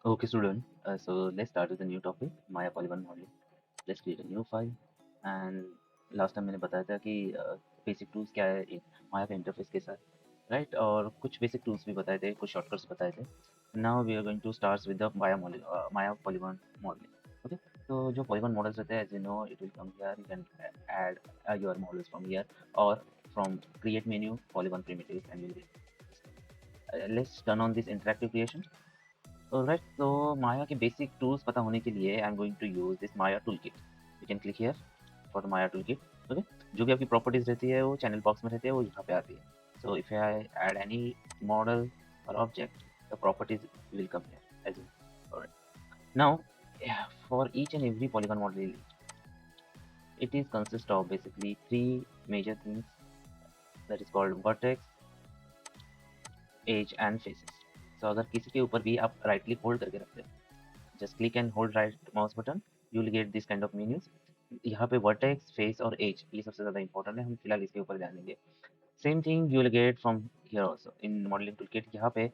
Okay, student. So let's start with a new topic, Maya Polygon Modeling. Let's create a new file. And last time मैंने बताया था कि basic tools क्या है माया का interface के साथ, राइट? और कुछ बेसिक टूल्स भी बताए थे, कुछ शॉर्टकट्स बताए थे. Now we are going to start with the Maya polygon modelling. Okay, तो जो पॉलीगॉन मॉडल्स रहते हैं, as you know, it will come here. You can add your models from here और from create menu polygon primitives and let's turn on this interactive creation. Alright, so Maya के basic tools पता होने के लिए I'm going to use this Maya toolkit. You can click here for the Maya toolkit. Okay, जो भी आपकी properties रहती है वो channel box में रहती है, वो यहाँ पे आती है. So if I add any model or object, the properties will come here as well. Alright. Now, yeah, for each and every polygon model, it is consist of basically three major things, that is called vertex, edge and faces. So अगर किसी के ऊपर भी आप right click hold करके रखते हैं, just click and hold right mouse button, you will get this kind of menus. यहाँ पे वर्टेक्स, फेस और एज, ये सबसे ज़्यादा इंपॉर्टेंट है, हम फिलहाल इसके ऊपर ध्यान देंगे. Same thing you will get from here also in modelling toolkit. यहाँ पे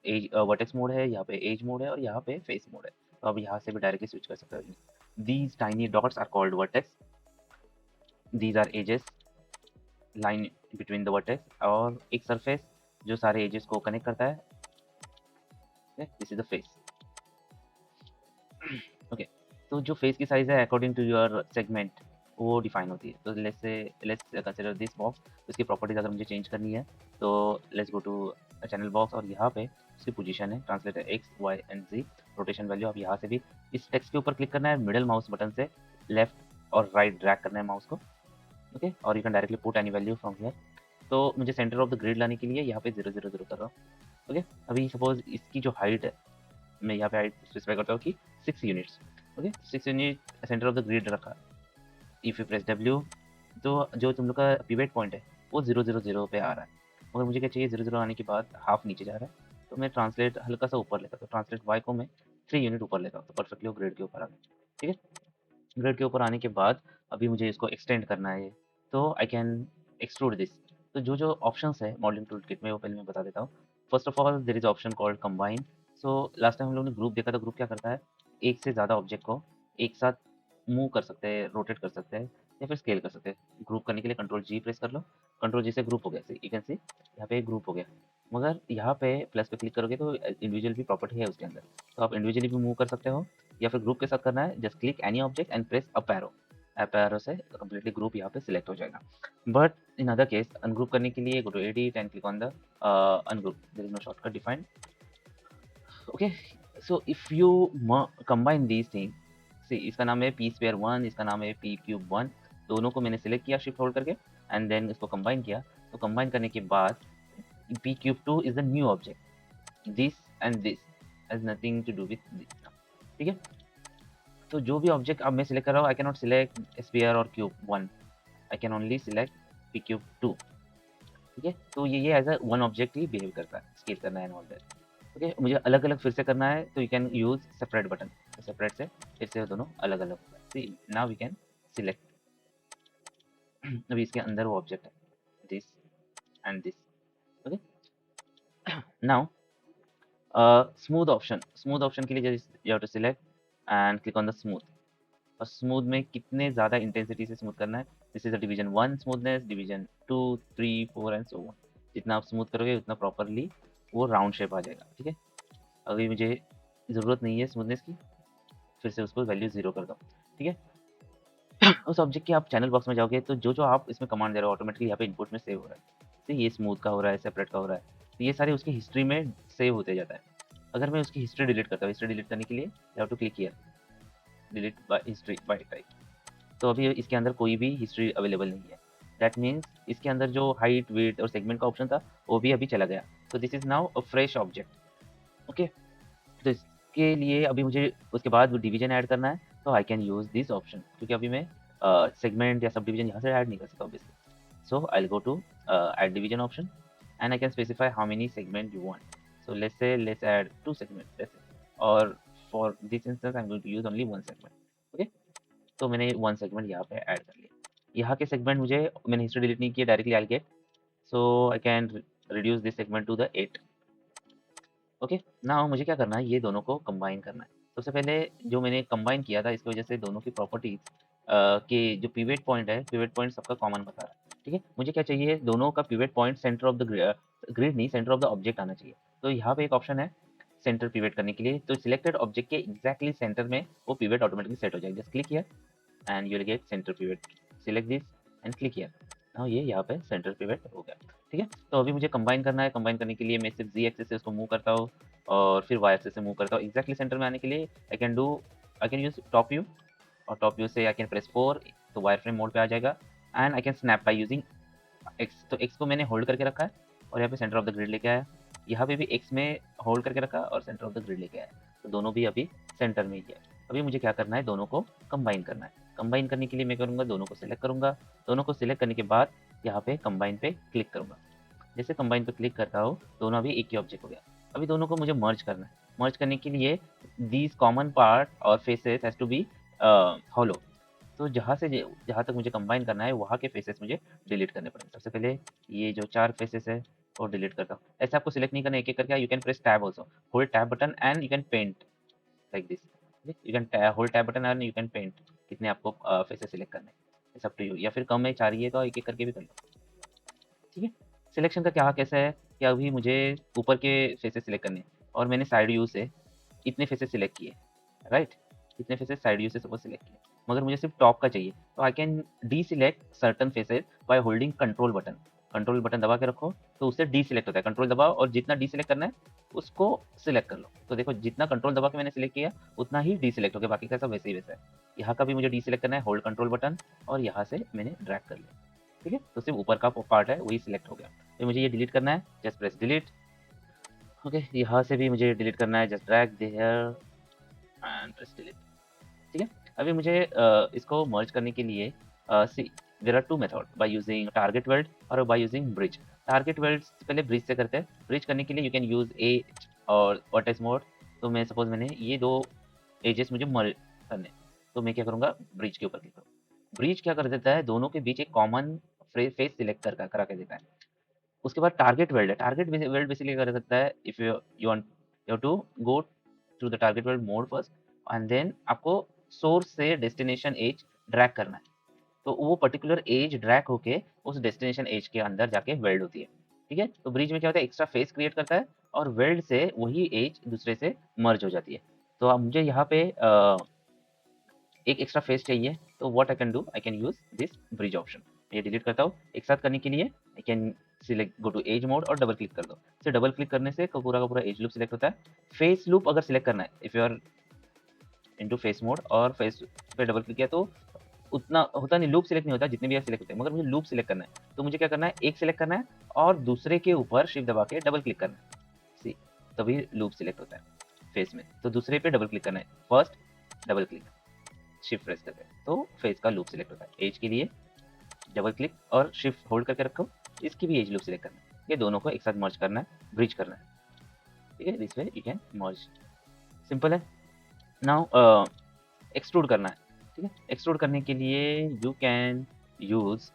एज वर्टेक्स मोड है, यहाँ पे एज मोड है और यहाँ पे फेस मोड है. तो अब यहाँ से भी डायरेक्टली स्विच कर सकते हो. These tiny dots are called vertex, these are edges, line between the vertex, और एक सरफेस जो सारे एजेस को कनेक्ट करता है. This is the face. Okay, तो जो फेस की साइज है अकॉर्डिंग टू योर सेगमेंट वो डिफाइन होती है. तो लेट्स कंसिडर दिस बॉक्स. इसकी प्रॉपर्टीज अगर मुझे चेंज करनी है तो let's go to channel box और यहाँ पे उसकी पोजीशन है, ट्रांसलेट है X Y and Z, rotation value. अब यहाँ से भी इस टेक्स्ट के ऊपर क्लिक करना है, मिडिल माउस बटन से लेफ्ट और राइट ड्रैग करना है माउस को. ओके, और you can directly put any value from here. तो मुझे सेंटर ऑफ द ग्रिड लाने के लिए यहाँ पे 0 0 0 कर रहा हूँ. ओके, अभी सपोज इसकी जो हाइट है, मैं यहाँ पे हाइट स्पेसिफाई करता हूँ कि 6 units. Okay, 6 unit centre of the grid रखा. इफ यू प्रेस डब्ल्यू, तो जो तुम लोग का पिवेट पॉइंट है वो 0 0 0 पे आ रहा है. मगर मुझे क्या चाहिए, 0 0 आने के बाद हाफ नीचे जा रहा है. तो मैं ट्रांसलेट हल्का सा ऊपर लेता हूँ. तो ट्रांसलेट वाई को मैं 3 यूनिट ऊपर लेता हूँ, तो परफेक्टली वो ग्रिड के ऊपर आ गया. ठीक है, ग्रिड के ऊपर आने के बाद अभी मुझे इसको एक्सटेंड करना है, तो आई कैन एक्सट्रूड दिस. तो जो जो ऑप्शंस है मॉडलिंग टूल किट में वो पहले मैं बता देता हूँ. First of all there is option called combine. So last time हम लोग ने ग्रुप देखा था. ग्रुप क्या करता है, एक से ज़्यादा ऑब्जेक्ट को एक साथ मूव कर सकते हैं, रोटेट कर सकते हैं या फिर स्केल कर सकते हैं. ग्रुप करने के लिए कंट्रोल जी प्रेस कर लो. कंट्रोल जी से ग्रुप हो गया, यू कैन सी यहाँ पे ग्रुप हो गया. मगर यहाँ पे प्लस पे क्लिक करोगे तो इंडिविजुअल भी प्रॉपर्टी है उसके अंदर, तो आप इंडिविजुअली भी मूव कर सकते हो या फिर ग्रुप के साथ करना है. Just click any object and press up arrow से कंप्लीटली ग्रुप यहाँ पे सिलेक्ट हो जाएगा. But in other case ungroup करने के लिए go to edit and click on the ungroup. There is no shortcut defined. Okay, so if you combine these thing, see इसका नाम है पी स्क्वायर 1, इसका नाम है पी क्यूब 1. दोनों को मैंने सिलेक्ट किया शिफ्ट होल्ड करके एंड देन इसको कंबाइन किया. तो कंबाइन करने के बाद P cube 2 is the new object. This has nothing to do with this. ठीक है, तो जो भी ऑब्जेक्ट अब मैं सिलेक्ट कर रहा हूँ, I can not select sphere और cube 1, I can only select P cube 2. ठीक है, तो ये एज अ वन ऑब्जेक्ट ही बिहेव करता है, स्केल करना है एंड ऑल दैट. ओके, मुझे अलग अलग फिर से करना है तो you can use separate button. Separate से फिर से दोनों अलग अलग. See now we can select. अभी इसके अंदर वो ऑब्जेक्ट है, this and this. Okay, now smooth option के लिए you have to select and click on the smooth. और स्मूथ में कितने ज़्यादा इंटेंसिटी से स्मूथ करना है. This is a division 1 smoothness, division 2, 3, 4 and so on. जितना आप स्मूथ करोगे उतना प्रॉपरली वो राउंड शेप आ जाएगा. ठीक है, अभी मुझे ज़रूरत नहीं है स्मूथनेस की, फिर से उसको वैल्यू 0 कर दो. ठीक है, उस ऑब्जेक्ट के आप चैनल बॉक्स में जाओगे तो जो जो आप इसमें कमांड दे रहे हो ऑटोमेटिकली यहाँ पे इनपुट में सेव हो रहा है. तो ये स्मूथ का हो रहा है, सेपरेट का हो रहा है, तो ये सारे उसकी हिस्ट्री में सेव होते जाता है. अगर मैं उसकी हिस्ट्री डिलीट करता हूँ, हिस्ट्री डिलीट करने के लिए you have to click here, delete by history by type. तो अभी इसके अंदर कोई भी हिस्ट्री अवेलेबल नहीं है. दैट मीन्स इसके अंदर जो हाइट, वेट और सेगमेंट का ऑप्शन था वो भी अभी चला गया. तो this is now a fresh object. Okay, तो इसके लिए अभी मुझे उसके बाद डिवीजन ऐड करना है, तो I can use this option, क्योंकि अभी मैं सेगमेंट या सब डिवीजन यहाँ से ऐड नहीं कर सकता obviously. So I will go to add division option and I can specify how many segment you want. So let's add 2 segment, और for this instance I am going to use only 1 segment. Okay, तो मैंने 1 segment यहाँ पे add कर लिया. यहाँ के segment मुझे, मैंने हिस्ट्री डिलीट नहीं किया, directly I get. So I can reduce this segment to the 8. Okay, now मुझे क्या करना है, ये दोनों को कंबाइन करना है। सबसे पहले जो मैंने कंबाइन किया था, इसकी वजह से दोनों की प्रॉपर्टीज़ के जो पिवट पॉइंट है, पिवट पॉइंट सबका कॉमन बता रहा है, ठीक है? मुझे क्या चाहिए, दोनों का pivot point centre of the grid नहीं, सेंटर ऑफ द ऑब्जेक्ट आना चाहिए। तो यहाँ पे एक ऑप्शन है सेंटर पिवट करने के लिए, तो सिलेक्टेड ऑब्जेक्ट के एग्ज़ैक्टली सेंटर में वो पिवट ऑटोमेटिकली सेट हो जाएगा। Just click here and you will gate centre pivot. Select this and click here. Now ये यहाँ पे सेंटर पिवट हो गया, ठीक है? तो अभी मुझे कंबाइन करना है, कंबाइन करने के लिए मैं सिर्फ ज़ी एक्सिस से उसको मूव करता हूँ और फिर वाई एक्सिस से मूव करता हूँ। एग्ज़ैक्टली सेंटर में आने के लिए I can use top view, और टॉप व्यू से आई कैन प्रेस 4 तो वायरफ्रेम मोड पे आ जाएगा and I can snap by using x. तो एक्स को मैंने होल्ड करके रखा है और यहाँ पे सेंटर ऑफ द ग्रिड लेके आया। यहाँ पे भी एक्स में होल्ड करके रखा और सेंटर ऑफ द ग्रिड लेके आया। तो दोनों भी अभी सेंटर में ही है। अभी मुझे क्या करना है, दोनों को कंबाइन करना है। कंबाइन करने के लिए मैं करूँगा, दोनों को सिलेक्ट करूँगा। दोनों को सिलेक्ट करने के बाद यहाँ पे कंबाइन पे क्लिक करूँगा। जैसे कंबाइन पे क्लिक करता हूँ, दोनों अभी एक ही ऑब्जेक्ट हो गया। अभी दोनों को मुझे मर्ज करना है। मर्ज करने के लिए दीज कॉमन पार्ट और faces has to be hollow. तो जहाँ तक मुझे कंबाइन करना है, वहाँ के फेसेस मुझे डिलीट करने पड़ेंगे। सबसे पहले ये जो 4 फेसेस है वो डिलीट करता हूँ। ऐसे आपको सिलेक्ट नहीं करना है एक-एक करके, you can press tab also. Hold tab button and you can paint like this. You can hold tab button and you can paint. कितने आपको फेसेस सिलेक्ट करने हैं, इट्स अप टू यू। या फिर कम में चाहिए तो एक-एक करके भी कर लो, ठीक है? सिलेक्शन का क्या कैसा है कि अभी मुझे ऊपर के फेसेस सिलेक्ट करने हैं और मैंने साइड व्यू से इतने फेसेस सिलेक्ट किए, राइट? इतने फेसेस साइड व्यू से सपोज़ सिलेक्ट किए, मगर मुझे सिर्फ़ टॉप का चाहिए, तो I can deselect certain faces by holding control button. Control button दबा के रखो, तो उससे डीसिलेक्ट होता है। कंट्रोल दबाओ और जितना डीसिलेक्ट करना है, उसको सिलेक्ट कर लो। तो देखो जितना कंट्रोल दबा के मैंने सिलेक्ट किया, उतना ही डीसिलेक्ट हो गया, बाकी का सब वैसे ही वैसा है। यहाँ का भी मुझे डीसिलेक्ट करना है, होल्ड कंट्रोल बटन और यहाँ से मैंने ड्रैग कर लिया, ठीक है? तो सिर्फ़ ऊपर का पार्ट है, वही सिलेक्ट हो गया। तो मुझे ये डिलीट करना है, जस्ट प्रेस डिलीट। ओके, यहाँ से भी मुझे डिलीट करना है, just drag there and press delete. ठीक है? अभी मुझे इसको मर्ज करने के लिए see there are 2 method by using target weld और by using bridge. Target weld से पहले ब्रिज से करते हैं। ब्रिज करने के लिए यू कैन यूज़ एज और वर्टेक्स मोड। तो मैं सपोज़ मैंने ये 2 एजेस मुझे मर्ज करने हैं, तो मैं क्या करूँगा, ब्रिज के ऊपर क्लिक करूँ। ब्रिज क्या कर देता है, दोनों के बीच एक कॉमन फेस सिलेक्ट कर करा के देता है। उसके बाद टारगेट वेल्ड है। टारगेट वेल्ड बेसिकली क्या कर सकता है, if you want you have to go through the target weld mode first and then आपको सोर्स से डेस्टिनेशन एज ड्रैग करना है। तो वो पर्टिकुलर एज ड्रैग होके उस डेस्टिनेशन एज के अंदर जाके वेल्ड होती है, ठीक है? तो ब्रिज में क्या होता है, एक्स्ट्रा फेस क्रिएट करता है और वेल्ड से वही एज दूसरे से मर्ज हो जाती है। तो अब मुझे यहाँ पे एक एक्स्ट्रा फेस चाहिए, तो what I can do, I can use this bridge option. ये डिलीट करता हूँ। एक साथ करने के लिए I can select go to edge mode और डबल क्लिक कर दो। फिर डबल क्लिक करने से पूरा का पूरा एज लूप सिलेक्ट होता है। फेस लूप अगर सिलेक्ट करना है, if you are into face mode और फेस पे डबल क्लिक किया तो उतना होता नहीं, लूप सिलेक्ट नहीं होता जितने भी आप सिलेक्ट होते हैं, मगर मुझे लूप सिलेक्ट करना है। तो मुझे क्या करना है, एक सिलेक्ट करना है और दूसरे के ऊपर शिफ्ट दबा के डबल क्लिक करना है। सी, तभी लूप सिलेक्ट होता है फेस में। तो दूसरे पे डबल क्लिक करना है, first double click, shift press करके, तो फेस का लूप सिलेक्ट होता है। एज के लिए डबल क्लिक और शिफ्ट होल्ड करके रखो, इसकी भी एज लूप सिलेक्ट करना है। ये दोनों को एक साथ मर्ज करना है, ब्रिज करना है, ठीक है? This way you can merge. Simple है। नाउ एक्सट्रूड करना है, ठीक है? एक्सट्रूड करने के लिए you can use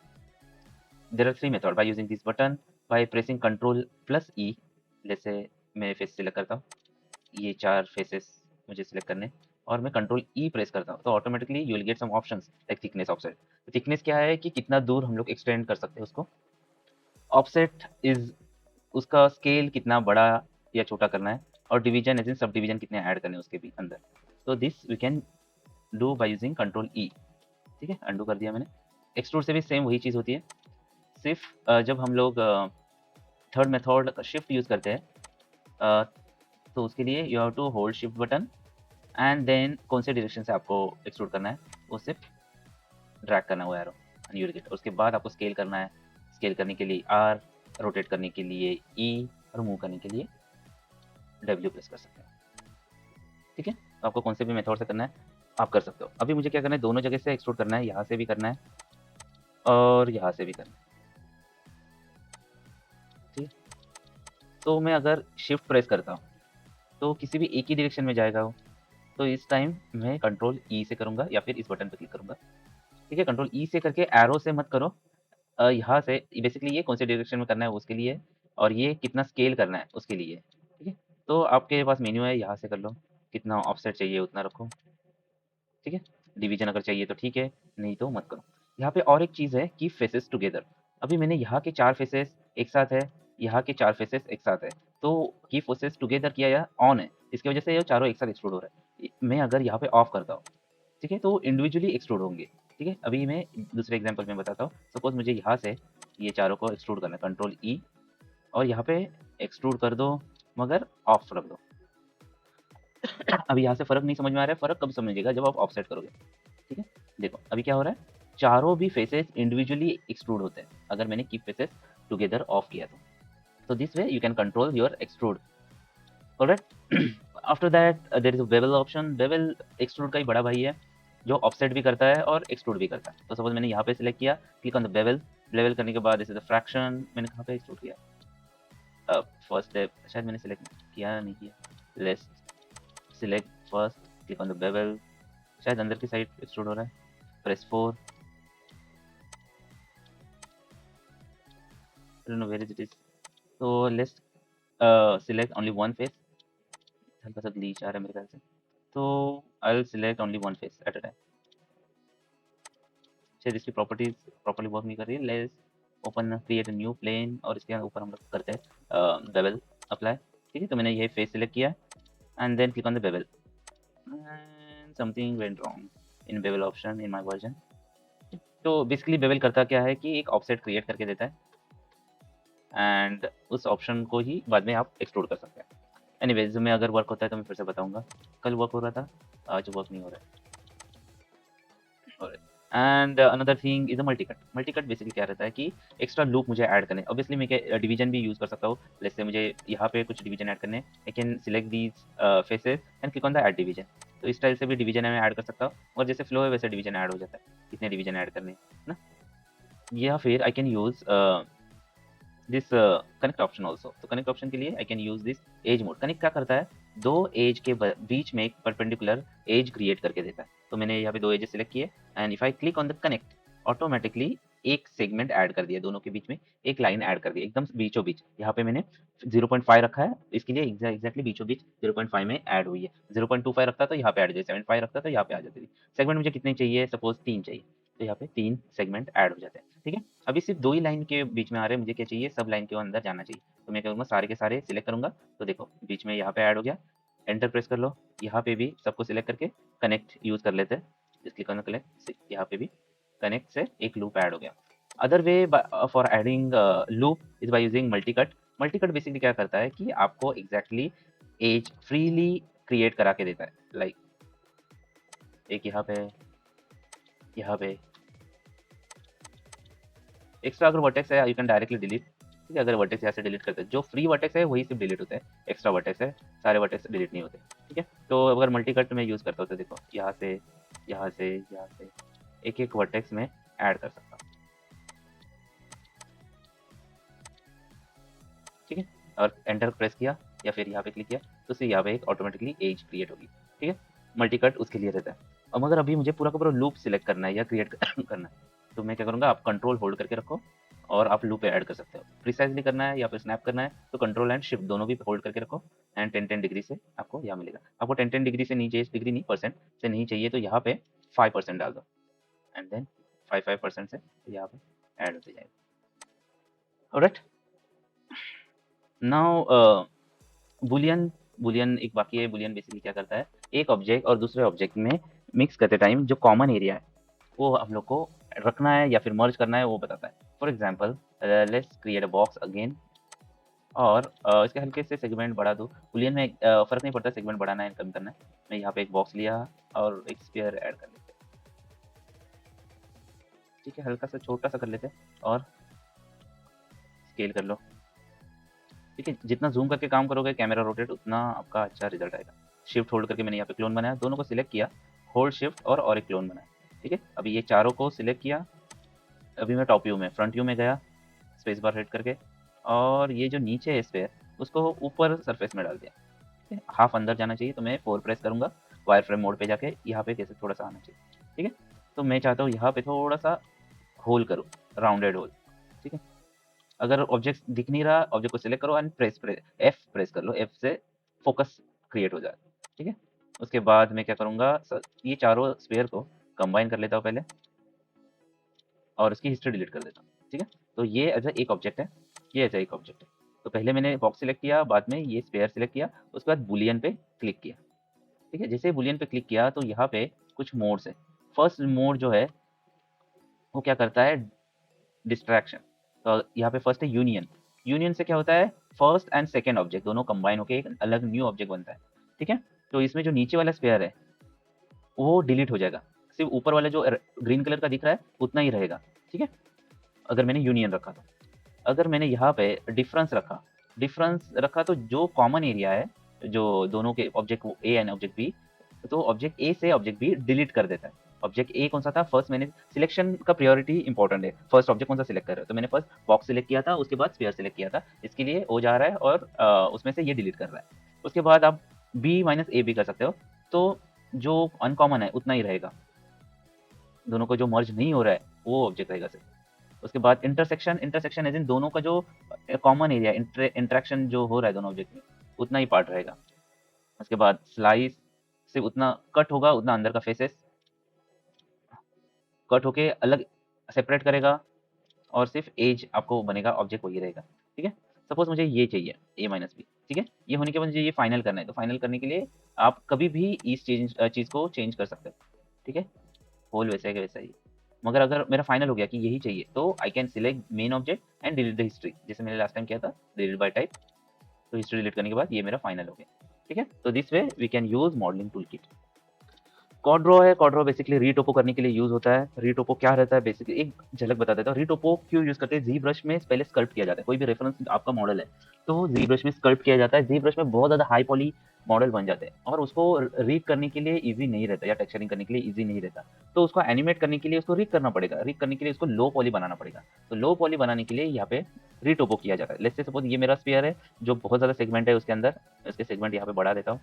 there are 3 method by using this button, by pressing control plus E. जैसे मैं फेस सिलेक्ट करता हूँ, ये 4 फेसेस मुझे सिलेक्ट करने हैं और मैं कंट्रोल ई प्रेस करता हूँ, तो automatically you will get some options like thickness, offset. Thickness क्या है कि कितना दूर हम लोग एक्सटेंड कर सकते हैं उसको। ऑफसेट इज़ उसका स्केल कितना बड़ा या छोटा करना है, और division as in sub division कितने ऐड करने हैं उसके भी अंदर। तो this we can do by using control E, ठीक है? अंडू कर दिया मैंने। एक्सट्रूड से भी सेम वही चीज़ होती है, सिर्फ जब हम लोग थर्ड मेथड शिफ्ट यूज़ करते हैं, अ, तो उसके लिए you have to hold shift button and then कौन से डायरेक्शन से आपको एक्सट्रूड करना है, वो सिर्फ ड्रैग करना है वो arrow and you will gate. उसके बाद आपको स्केल करना है, स्केल करने के लिए आर, रोटेट करने के लिए ई और मूव करने के लिए डब्ल्यू प्रेस कर सकते हैं, ठीक है? तो आपको कौन से भी मेथड से करना है, आप कर सकते हो। अभी मुझे क्या करना है, दोनों जगह से एक्सट्रूड करना है, यहाँ से भी करना है और यहाँ से भी करना है, ठीक है? तो मैं अगर शिफ्ट प्रेस करता हूँ, तो किसी भी एक ही डायरेक्शन में जाएगा वो। तो इस टाइम मैं कंट्रोल ई से करूँगा या फिर इस बटन पे क्लिक करूँगा, ठीक है? कंट्रोल ई से करके एरो से मत करो। यहाँ से बेसिकली ये कौन से डायरेक्शन में करना है उसके लिए, और ये कितना स्केल करना है उसके लिए, ठीक है? तो आपके पास मेन्यू है, यहाँ से कर लो, कितना ऑफसेट चाहिए उतना रखो, ठीक है। डिवीजन अगर चाहिए तो ठीक है, नहीं तो मत करो। यहाँ पे और एक चीज़ है कि फेसेस टुगेदर। अभी मैंने यहाँ के 4 फेसेस एक साथ है, यहाँ के 4 फेसेस एक साथ है, तो की फेसेस टुगेदर किया या ऑन है, इसकी वजह से ये चारों एक साथ एक्सट्रूड हो रहा है। मैं अगर यहाँ पे ऑफ करता हूँ, ठीक है, तो इंडिविजुअली एक्सट्रूड होंगे, ठीक है। अभी मैं दूसरे एग्जांपल में बताता हूँ। सपोज मुझे यहाँ से ये चारों को एक्सट्रूड करना है, कंट्रोल ई, और यहाँ पे एक्सट्रूड कर दो, मगर ऑफ रख दो। अभी यहाँ से फर्क नहीं समझ में आ रहा है, फर्क कब समझिएगा जब आप ऑफसेट करोगे, ठीक है। देखो अभी क्या हो रहा है, चारों भी फेसेस इंडिविजुअली एक्सट्रूड होते हैं अगर मैंने कीप फेसेस टुगेदर ऑफ किया तो this way you can control your extrude, alright. After that there is a bevel option. Bevel extrude का ही बड़ा भाई है, जो ऑफसेट भी करता है और एक्सट्रूड भी करता है। तो सपोज मैंने यहाँ पे सिलेक्ट किया, click on the bevel. Bevel करने के बाद दिस इज द फ्रैक्शन, मैंने कहाँ पे एक्सट्रूड किया, फर्स्ट स्टेप शायद मैंने सिलेक्ट किया नहीं किया, let's select first, click on the bevel, शायद अंदर की साइड एक्सट्रूड हो रहा है, press 4, I don't know where it is. So let's select only one face. हल्का सा ग्लीच आ रहा है मेरे ख्याल से, तो I'll select only one face at a time. शायद इसकी प्रॉपर्टीज प्रॉपर्ली वर्क नहीं कर रही है। Let's open create a new plain, और इसके ऊपर हम लोग करते हैं बेवल अप्लाई, ठीक है। तो मैंने ये फेस सिलेक्ट किया and then click on the bevel, and something went wrong in bevel option in my version. तो बेसिकली बेवल करता क्या है कि एक ऑफसेट क्रिएट करके देता है, एंड उस ऑप्शन को ही बाद में आप एक्सप्लोर कर सकते हैं। एनीवेज में अगर वर्क होता है तो मैं फिर से बताऊंगा। कल वर्क हो रहा था, आज वर्क नहीं हो रहा है। And another thing is a multi cut. Multi cut basically क्या रहता है कि एक्स्ट्रा लूप मुझे ऐड करने, ऑब्वियसली मैं डिवीजन भी यूज कर सकता हूँ। जैसे मुझे यहाँ पे कुछ डिवीजन ऐड करने, आई can select these faces and click on the add division. तो इस स्टाइल से भी डिवीजन में ऐड कर सकता हूँ, और जैसे फ्लो है वैसे डिवीजन ऐड हो जाता है, कितने डिवीजन ऐड करने हैं ना। या फिर I can use this connect option also. तो कनेक्ट ऑप्शन के लिए I can use this edge mode. Connect क्या करता है, दो एज के बीच में एक परपेंडिकुलर एज क्रिएट करके देता है। तो मैंने यहाँ पे दो एजेस सिलेक्ट किए, and if I click on the connect, automatically एक सेगमेंट ऐड कर दिया, दोनों के बीच में एक लाइन ऐड कर दी एकदम बीचों बीच। यहाँ पे मैंने 0.5 रखा है, इसके लिए एग्जैक्टली बीचों बीच 0.5 में ऐड हुई है। 0.25 रखता तो यहाँ पे ऐड हो जाती, 7.5 रखता तो यहाँ पे आ जाती थी। सेगमेंट मुझे कितने चाहिए, सपोज 3 चाहिए, तो यहाँ पे 3 सेगमेंट ऐड हो जाते हैं, ठीक है। अभी सिर्फ 2 ही लाइन के बीच में आ रहे हैं, मुझे क्या चाहिए, सब लाइन के अंदर जाना चाहिए। तो मैं क्या करूँगा, सारे के सारे सिलेक्ट करूँगा, तो देखो बीच में यहाँ पे ऐड हो गया। एंटर प्रेस कर लो, यहाँ पे भी सबको सिलेक्ट करके कनेक्ट यूज कर लेते हैं। Just click on the connect, यहाँ पे भी कनेक्ट से एक लूप ऐड हो गया। Other way for adding loop is by using multi cut. Multi cut basically क्या करता है कि आपको एग्जैक्टली एज फ्रीली क्रिएट करा के देता है। लाइक एक यहाँ पे एक्स्ट्रा अगर वर्टेक्स है यू कैन डायरेक्टली डिलीट, ठीक है। अगर वर्टेक्स यहाँ से डिलीट करते हैं, जो फ्री वर्टेक्स है वही सिर्फ डिलीट होता है, एक्स्ट्रा वर्टेक्स है सारे वर्टेक्स डिलीट नहीं होते, ठीक है। तो अगर मल्टी कट में यूज़ करता हूँ तो देखो यहाँ से यहाँ से यहाँ से एक एक वर्टेक्स में ऐड कर सकता हूँ, ठीक है। और एंटर प्रेस किया या फिर यहाँ पे क्लिक किया तो उससे यहाँ पे एक ऑटोमेटिकली एज क्रिएट होगी, ठीक है। मल्टी कट उसके लिए रहता है। और मगर अभी मुझे पूरा का पूरा लूप सिलेक्ट करना है या क्रिएट करना है, तो मैं क्या करूँगा, आप कंट्रोल होल्ड करके रखो और आप लूप पे ऐड कर सकते हो। प्रिसाइजली करना है या फिर स्नैप करना है तो कंट्रोल एंड शिफ्ट दोनों भी होल्ड करके रखो, एंड 10-10 डिग्री से आपको यहाँ मिलेगा। आपको 10-10 डिग्री से नीचे, इस डिग्री नहीं, परसेंट से नहीं चाहिए तो यहाँ पे 5% डाल दो, एंड देन 5% से यहाँ पे ऐड होते जाएगा। Alright, now Boolean. बुलियन एक बाकी है। बुलियन बेसिकली क्या करता है, एक ऑब्जेक्ट और दूसरे ऑब्जेक्ट में मिक्स करते टाइम जो कॉमन एरिया है वो हम लोग को रखना है या फिर मर्ज करना है वो बताता है। For example let's create a box again, और इसके हल्के से सेगमेंट बढ़ा दो। बुलियन में फर्क नहीं पड़ता सेगमेंट बढ़ाना है कम करना है। मैं यहाँ पे एक बॉक्स लिया और एक स्फीयर ऐड कर लेते हैं, ठीक है। हल्का सा छोटा सा कर लेते हैं और स्केल कर लो, ठीक है। जितना जूम करके काम करोगे कैमरा रोटेट, उतना आपका अच्छा रिजल्ट आएगा। शिफ्ट होल्ड करके मैंने यहाँ पे क्लोन बनाया, दोनों को सिलेक्ट किया, होल्ड शिफ्ट और एक क्लोन बनाया, ठीक है। अभी ये चारों को सिलेक्ट किया, अभी मैं टॉप व्यू में, फ्रंट व्यू में गया, स्पेस बार हिट करके, और ये जो नीचे है स्फीयर उसको ऊपर सरफेस में डाल दिया, ठीक है। हाफ अंदर जाना चाहिए तो मैं 4 प्रेस करूंगा, वायर फ्रेम मोड पे जाके यहाँ पे कैसे थोड़ा सा आना चाहिए, ठीक है। तो मैं चाहता हूँ यहाँ पे थोड़ा सा होल करूँ, राउंडेड होल, ठीक है। अगर ऑब्जेक्ट दिख नहीं रहा, ऑब्जेक्ट को सिलेक्ट करो एंड प्रेस एफ प्रेस कर लो, एफ से फोकस क्रिएट हो जाए। ठीक है? उसके बाद मैं क्या करूँगा, ये चारों स्फीयर को कंबाइन कर लेता हूँ पहले और उसकी हिस्ट्री डिलीट कर देता हूँ। ठीक है? तो ये एज़ अ एक ऑब्जेक्ट है, ये एज़ अ एक ऑब्जेक्ट है। तो पहले मैंने बॉक्स सिलेक्ट किया, बाद में ये स्फीयर सिलेक्ट किया, उसके बाद बूलियन पे क्लिक किया। ठीक है? जैसे ही बूलियन पे क्लिक किया तो यहाँ पे कुछ मोड्स हैं। फर्स्ट मोड जो है वो क्या करता है, डिस्ट्रैक्शन। तो यहाँ पे फर्स्ट है यूनियन। यूनियन से क्या होता है, फर्स्ट एंड सेकंड ऑब्जेक्ट दोनों कंबाइन होके एक अलग न्यू ऑब्जेक्ट बनता है। ठीक है? तो इसमें जो नीचे वाला स्फीयर है वो डिलीट हो जाएगा। सिर्फ ऊपर वाला जो ग्रीन कलर का दिख रहा है उतना ही रहेगा। ठीक है? अगर मैंने यूनियन रखा तो। अगर मैंने यहाँ पे डिफरेंस रखा तो जो कॉमन एरिया है, जो दोनों के object A and object B, तो ऑब्जेक्ट ए से ऑब्जेक्ट बी डिलीट कर देता है। ऑब्जेक्ट ए कौन सा था, फर्स्ट मैंने सिलेक्शन का प्रायोरिटी इंपॉर्टेंट है, फर्स्ट ऑब्जेक्ट कौन सा सिलेक्ट कर रहे हो, तो मैंने फर्स्ट बॉक्स सिलेक्ट किया था, उसके बाद स्फीयर सिलेक्ट किया था, इसके लिए ओ जा रहा है और उसमें से ये डिलीट कर रहा है। उसके बाद आप बी माइनस ए भी कर सकते हो, तो जो अनकॉमन है उतना ही रहेगा, दोनों को जो मर्ज नहीं हो रहा है वो ऑब्जेक्ट रहेगा सिर्फ। उसके बाद इंटरसेक्शन एज इन दोनों का जो कॉमन एरिया इंटरेक्शन जो हो रहा है दोनों ऑब्जेक्ट में उतना ही पार्ट रहेगा। उसके बाद स्लाइस, सिर्फ उतना कट होगा उतना अंदर का फेसेस कट होके अलग सेपरेट करेगा और सिर्फ एज आपको बनेगा, ऑब्जेक्ट वही रहेगा। ठीक है? सपोज मुझे ये चाहिए ए माइनस बी। ठीक है? ये होने के बाद मुझे ये फाइनल करना है, तो फाइनल करने के लिए आप कभी भी इस चीज़ को चेंज कर सकते हो। ठीक है? होल वैसे का वैसा ही। मगर अगर मेरा फाइनल हो गया कि यही चाहिए तो I can select main object and delete the history, जैसे मैंने लास्ट टाइम किया था, डिलीट बाय टाइप। तो हिस्ट्री डिलीट करने के बाद ये मेरा फाइनल हो गया। ठीक है? तो this way we can use modelling tool kit. Quad draw है, क्वाड्रो बेसिकली रीटोपो करने के लिए यूज होता है। रीटोपो क्या रहता है, बेसिकली एक झलक बता देता हूँ। रीटोपो क्यों यूज करते हैं, जी ब्रश में पहले स्कल्प्ट किया जाता है, कोई भी रेफरेंस आपका मॉडल है तो जी ब्रश में स्कल्प्ट किया जाता है। जी ब्रश में बहुत ज्यादा हाई पॉली मॉडल बन जाते हैं और उसको रीड करने के लिए इजी नहीं रहता, या टेक्सचरिंग करने के लिए इजी नहीं रहता, तो उसको एनिमेट करने के लिए उसको रीड करना पड़ेगा, रीड करने के लिए उसको लो पॉली बनाना पड़ेगा। तो लो पॉली बनाने के लिए यहाँ पे रीटोपो किया जाता है। लेट्स से सपोज ये मेरा स्फीयर है जो बहुत ज्यादा सेगमेंट है उसके अंदर, इसके सेगमेंट यहाँ पे बढ़ा देता हूँ।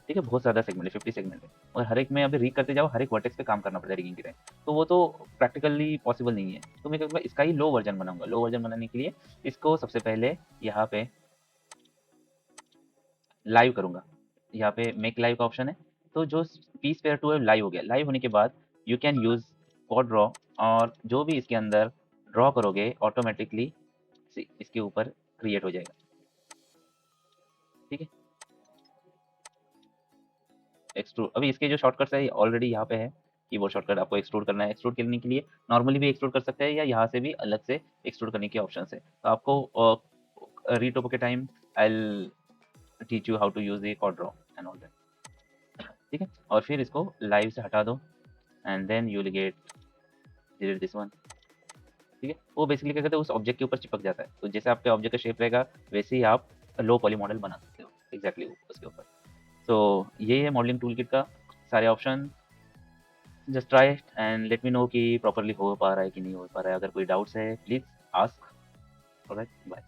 ठीक है? बहुत ज़्यादा सेगमेंट है, 50 सेगमेंट है और हर एक में अभी रीग करते जाओ, हर एक वर्टेक्स पे काम करना पड़ता है रिगिंग के टाइम। तो वो तो प्रैक्टिकली पॉसिबल नहीं है। तो मैं क्या करूँगा, इसका ही लो वर्ज़न बनाऊँगा। लो वर्ज़न बनाने के लिए इसको सबसे पहले यहाँ पे लाइव करूँगा। यहाँ पे मेक लाइव का ऑप्शन है, तो जो पीस पेयर टू है लाइव हो गया। लाइव होने के बाद you can use code draw और जो भी इसके अंदर ड्रॉ करोगे ऑटोमेटिकली इसके ऊपर क्रिएट हो जाएगा। ठीक है? एक्सट्रूड, अभी इसके जो शॉर्टकट्स है ऑलरेडी यहाँ पे है। कीबोर्ड शॉर्टकट आपको एक्सट्रूड करना है, एक्सट्रूड करने के लिए नॉर्मली भी एक्सट्रूड कर सकते हैं या यहाँ से भी अलग से एक्सट्रूड करने के ऑप्शन है। तो आपको रीटोपो के time I will teach you how to use the quad draw and all that. ठीक है? और फिर इसको लाइव से हटा दो and then you will get delete this one. ठीक है? वो बेसिकली क्या करते हैं, उस ऑब्जेक्ट के ऊपर चिपक जाता है, तो जैसे आपके ऑब्जेक्ट का शेप रहेगा वैसे ही आप लो पॉली मॉडल बना सकते हो एग्जैक्टली उसके ऊपर। तो ये है मॉडलिंग टूल किट का सारे option. Just try and let me know कि प्रॉपर्ली हो पा रहा है कि नहीं हो पा रहा है। अगर कोई डाउट्स है प्लीज़ आस्क। Alright, bye.